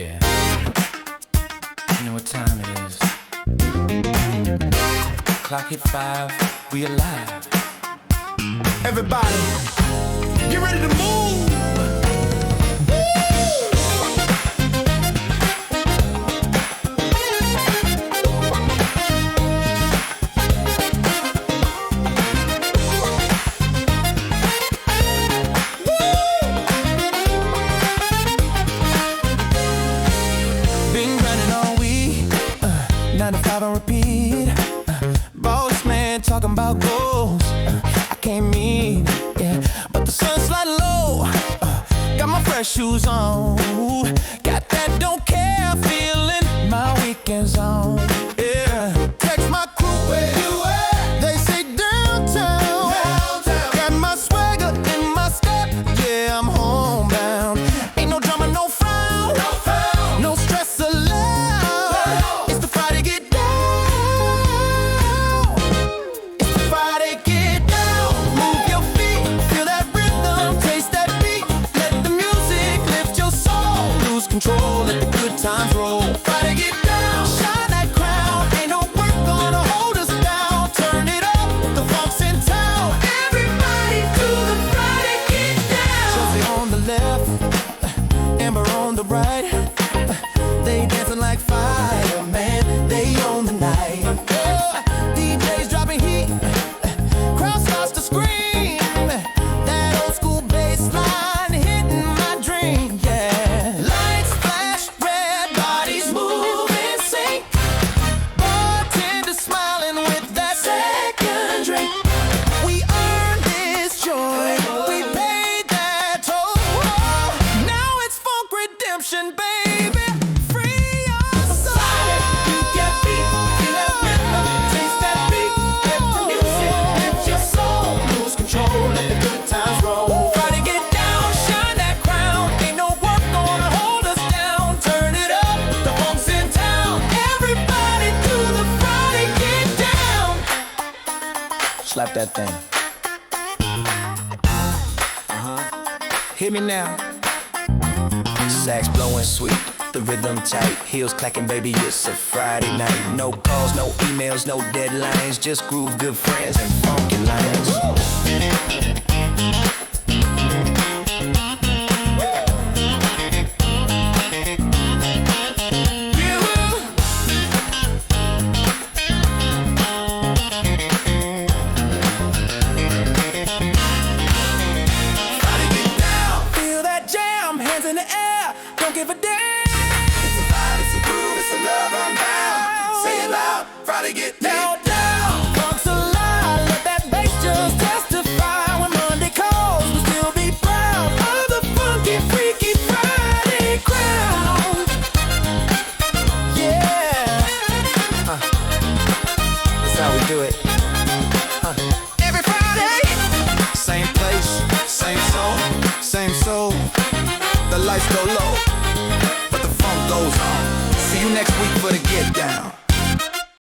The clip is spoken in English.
Yeah. You know what time it is. Clock hit 5, we alive. Everybody, get ready to move. Been grinding all week, 9 to 5 on repeat. Boss man talking about goals, I can't meet, yeah. But the sun's sliding low, got my fresh shoes on. Got that don't care feeling, my weekend's on. Yeah, text my crew, where you at? They say downtown. Got my swagger in my step, yeah, I'm homebound. Ain't no drama, no frown, no stress allowed. It's the Friday get down. It's the Friday get down. Move your feet, feel that rhythm, taste that beat. Let the music lift your soul. Lose control, let the good times roll. Friday get down, shine that crown. Ain't no work gonna hold us down. Turn it up, the funk's in town. Everybody do the Friday get down. Josie on the left, Amber on the right. They dancing like fire, man. They own the night. DJs dropping heat, crowd starts to scream. That old school bass line hitting my dream, yeah. Lights flash, red bodies move in sync. Bartender smiling with that second drink. We earned this joy, we paid that toll. Now it's funk redemption, baby. Free your soul. You get beat, feel that rhythm, taste that beat. Let the music lift your soul. Lose control, let the good times roll. Friday get down, shine that crown. Ain't no work gonna hold us down. Turn it up, the funk's in town. Everybody do the Friday get down. Slap that thing. Hear me now. Sax blowing sweet, the rhythm tight, heels clacking, baby, it's a Friday night. No calls, no emails, no deadlines, just groove, good friends, and funky lines. Friday get down, feel that jam, hands in the air, don't give a damn. It's a vibe, it's a groove, it's a love unbound. Say it loud, Friday get down, down. Funk's alive, let that bass just testify. When Monday calls, we'll still be proud of the funky, freaky Friday crowd. Yeah, that's how we do it. Every Friday, same place, same song, same soul. The lights go low, but the funk goes on. See you next week for the get down.